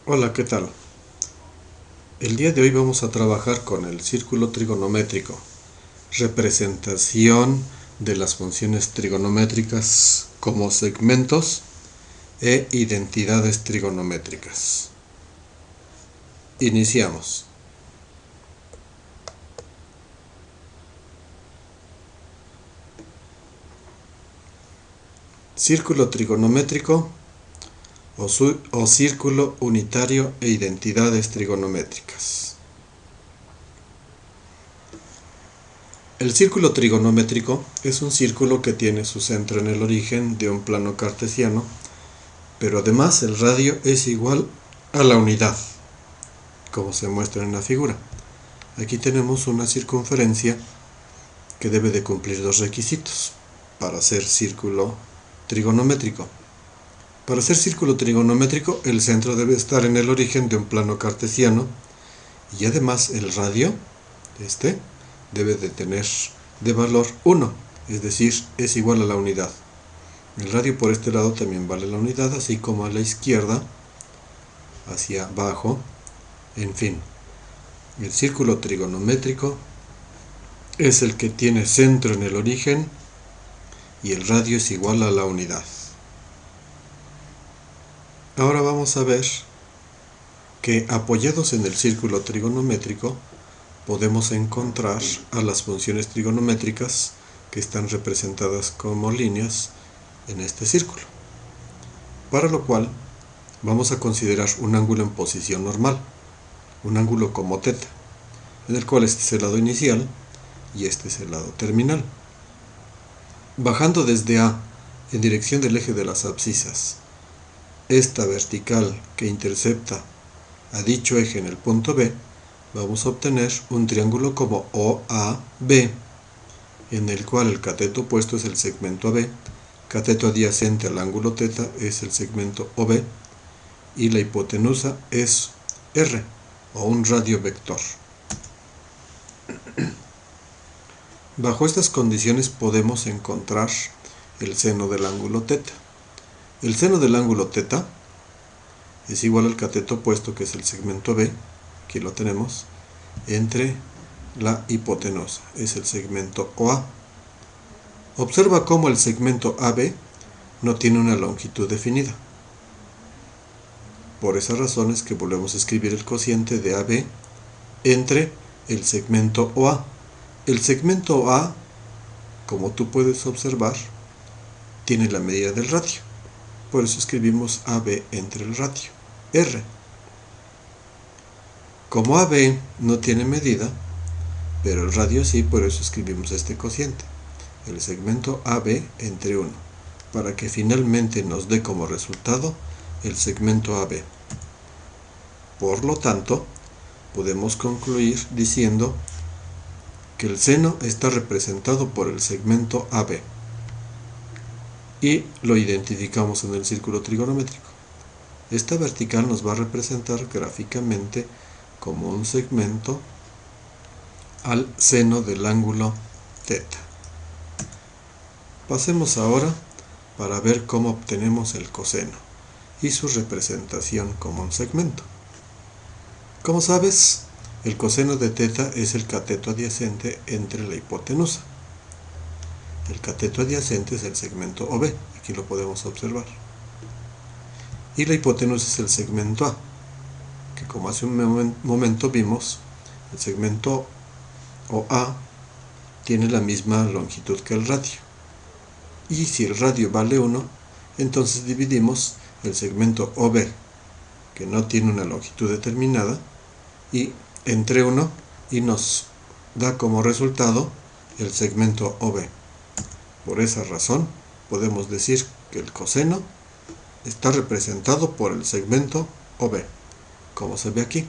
Hola, ¿qué tal? El día de hoy vamos a trabajar con el círculo trigonométrico, representación de las funciones trigonométricas como segmentos e identidades trigonométricas. Iniciamos. Círculo trigonométrico o círculo unitario e identidades trigonométricas. El círculo trigonométrico es un círculo que tiene su centro en el origen de un plano cartesiano, pero además el radio es igual a la unidad, como se muestra en la figura. Aquí tenemos una circunferencia que debe de cumplir dos requisitos para ser círculo trigonométrico. Para ser círculo trigonométrico, el centro debe estar en el origen de un plano cartesiano y además el radio, debe de tener de valor 1, es decir, es igual a la unidad. El radio por este lado también vale la unidad, así como a la izquierda, hacia abajo, en fin. El círculo trigonométrico es el que tiene centro en el origen y el radio es igual a la unidad. Ahora vamos a ver que apoyados en el círculo trigonométrico podemos encontrar a las funciones trigonométricas que están representadas como líneas en este círculo. Para lo cual vamos a considerar un ángulo en posición normal, un ángulo como teta, en el cual este es el lado inicial y este es el lado terminal. Bajando desde A en dirección del eje de las abscisas, esta vertical que intercepta a dicho eje en el punto B, vamos a obtener un triángulo como OAB, en el cual el cateto opuesto es el segmento AB, cateto adyacente al ángulo θ es el segmento OB y la hipotenusa es R, o un radio vector. Bajo estas condiciones podemos encontrar el seno del ángulo θ. El seno del ángulo θ es igual al cateto opuesto, que es el segmento B, aquí lo tenemos, entre la hipotenusa, es el segmento OA. Observa cómo el segmento AB no tiene una longitud definida. Por esa razón es que volvemos a escribir el cociente de AB entre el segmento OA. El segmento OA, como tú puedes observar, tiene la medida del radio. Por eso escribimos AB entre el radio, R. Como AB no tiene medida, pero el radio sí, por eso escribimos este cociente, el segmento AB entre 1, para que finalmente nos dé como resultado el segmento AB. Por lo tanto, podemos concluir diciendo que el seno está representado por el segmento AB y lo identificamos en el círculo trigonométrico. Esta vertical nos va a representar gráficamente como un segmento al seno del ángulo θ. Pasemos ahora para ver cómo obtenemos el coseno y su representación como un segmento. Como sabes, el coseno de θ es el cateto adyacente entre la hipotenusa. El cateto adyacente es el segmento OB, aquí lo podemos observar. Y la hipotenusa es el segmento A, que como hace un momento vimos, el segmento OA tiene la misma longitud que el radio. Y si el radio vale 1, entonces dividimos el segmento OB, que no tiene una longitud determinada, y entre 1 y nos da como resultado el segmento OB. Por esa razón podemos decir que el coseno está representado por el segmento OB, como se ve aquí.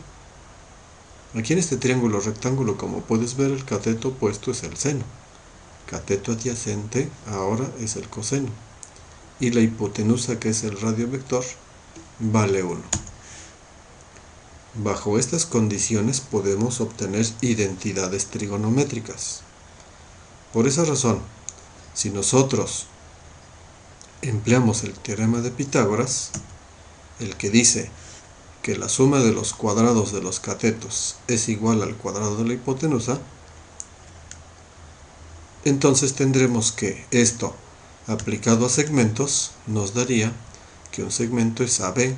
Aquí en este triángulo rectángulo, como puedes ver, el cateto opuesto es el seno, cateto adyacente ahora es el coseno, y la hipotenusa, que es el radio vector, vale 1. Bajo estas condiciones podemos obtener identidades trigonométricas. Por esa razón, si nosotros empleamos el teorema de Pitágoras, el que dice que la suma de los cuadrados de los catetos es igual al cuadrado de la hipotenusa, entonces tendremos que esto aplicado a segmentos nos daría que un segmento es AB,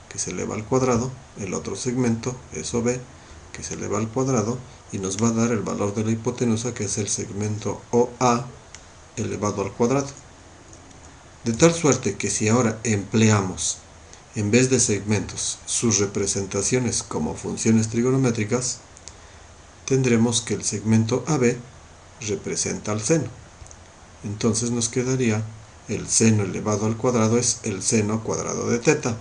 que se eleva al cuadrado, el otro segmento es OB, que se eleva al cuadrado, y nos va a dar el valor de la hipotenusa, que es el segmento OA elevado al cuadrado. De tal suerte que si ahora empleamos, en vez de segmentos, sus representaciones como funciones trigonométricas, tendremos que el segmento AB representa al seno. Entonces nos quedaría el seno elevado al cuadrado es el seno cuadrado de teta,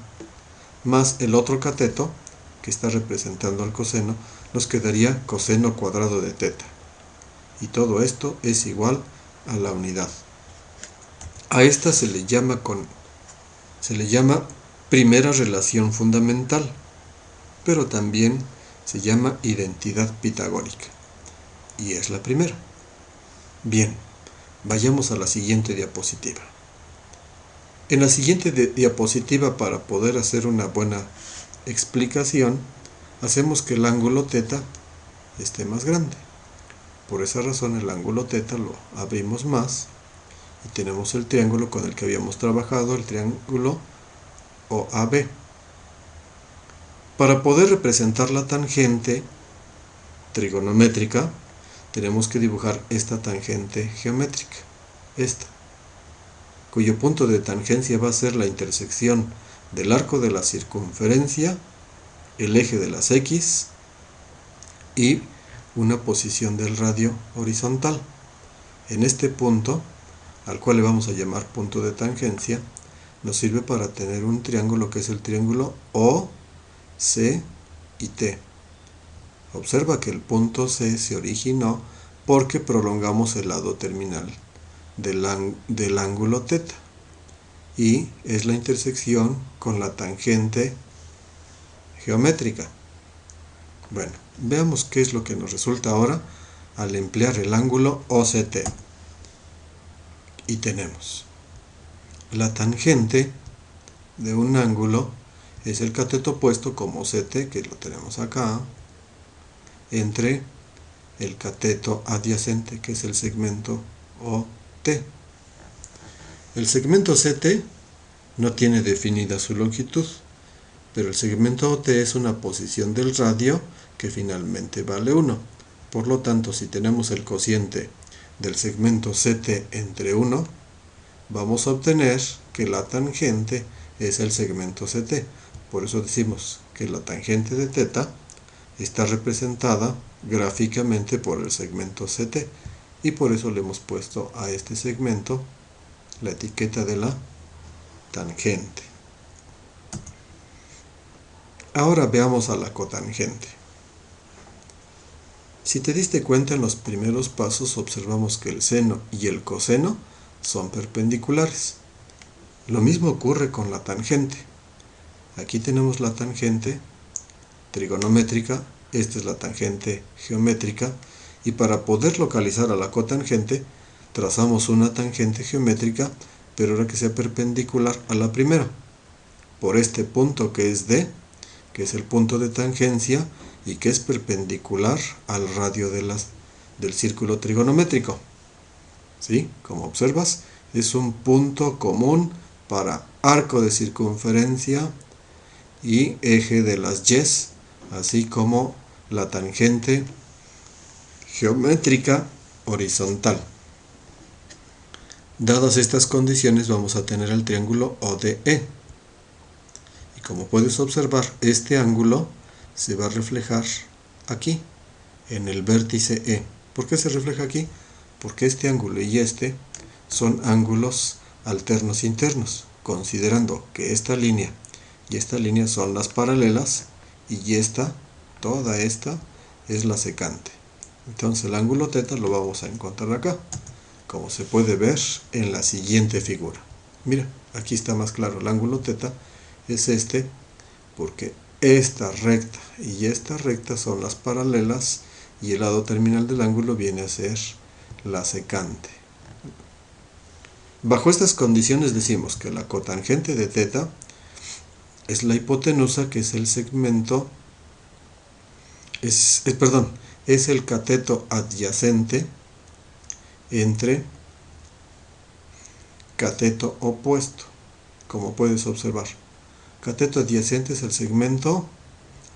más el otro cateto que está representando al coseno, nos quedaría coseno cuadrado de teta. Y todo esto es igual a la unidad. A esta se le llama primera relación fundamental, pero también se llama identidad pitagórica. Y es la primera. Bien, vayamos a la siguiente diapositiva. En la siguiente diapositiva, para poder hacer una buena explicación, hacemos que el ángulo θ esté más grande. Por esa razón el ángulo θ lo abrimos más y tenemos el triángulo con el que habíamos trabajado, el triángulo OAB. Para poder representar la tangente trigonométrica, tenemos que dibujar esta tangente geométrica, esta, cuyo punto de tangencia va a ser la intersección del arco de la circunferencia, el eje de las X y una posición del radio horizontal. En este punto, al cual le vamos a llamar punto de tangencia, nos sirve para tener un triángulo que es el triángulo O, C y T. Observa que el punto C se originó porque prolongamos el lado terminal del ángulo θ y es la intersección con la tangente geométrica. Bueno, veamos qué es lo que nos resulta ahora al emplear el ángulo OCT. Y tenemos la tangente de un ángulo es el cateto opuesto como CT, que lo tenemos acá, entre el cateto adyacente, que es el segmento OT. El segmento CT no tiene definida su longitud, pero el segmento OT es una posición del radio que finalmente vale 1. Por lo tanto, si tenemos el cociente del segmento CT entre 1, vamos a obtener que la tangente es el segmento CT. Por eso decimos que la tangente de θ está representada gráficamente por el segmento CT, y por eso le hemos puesto a este segmento la etiqueta de la tangente. Ahora veamos a la cotangente. Si te diste cuenta, en los primeros pasos observamos que el seno y el coseno son perpendiculares. Lo mismo ocurre con la tangente. Aquí tenemos la tangente trigonométrica, esta es la tangente geométrica, y para poder localizar a la cotangente trazamos una tangente geométrica, pero ahora que sea perpendicular a la primera, por este punto que es D, que es el punto de tangencia y que es perpendicular al radio del círculo trigonométrico. ¿Sí? Como observas, es un punto común para arco de circunferencia y eje de las Y, así como la tangente geométrica horizontal. Dadas estas condiciones, vamos a tener el triángulo ODE. Y como puedes observar, este ángulo se va a reflejar aquí, en el vértice E. ¿Por qué se refleja aquí? Porque este ángulo y este son ángulos alternos internos, considerando que esta línea y esta línea son las paralelas y toda esta es la secante. Entonces el ángulo θ lo vamos a encontrar acá, como se puede ver en la siguiente figura. Mira, aquí está más claro, el ángulo θ es este, porque esta recta y esta recta son las paralelas y el lado terminal del ángulo viene a ser la secante. Bajo estas condiciones decimos que la cotangente de θ es la hipotenusa, que es el segmento, es el cateto adyacente entre cateto opuesto, como puedes observar. Cateto adyacente es el segmento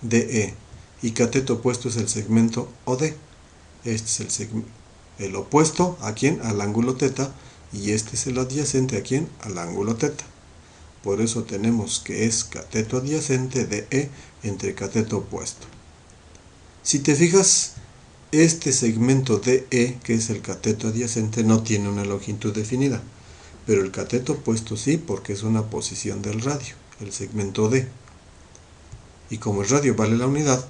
DE y cateto opuesto es el segmento OD. Este es el opuesto a quién, al ángulo teta, y este es el adyacente a quién, al ángulo teta. Por eso tenemos que es cateto adyacente DE entre cateto opuesto. Si te fijas, este segmento DE, que es el cateto adyacente, no tiene una longitud definida, pero el cateto opuesto sí, porque es una posición del radio, el segmento D. Y como el radio vale la unidad,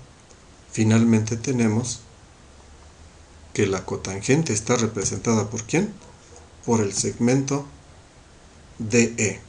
finalmente tenemos que la cotangente está representada ¿por quién? Por el segmento DE.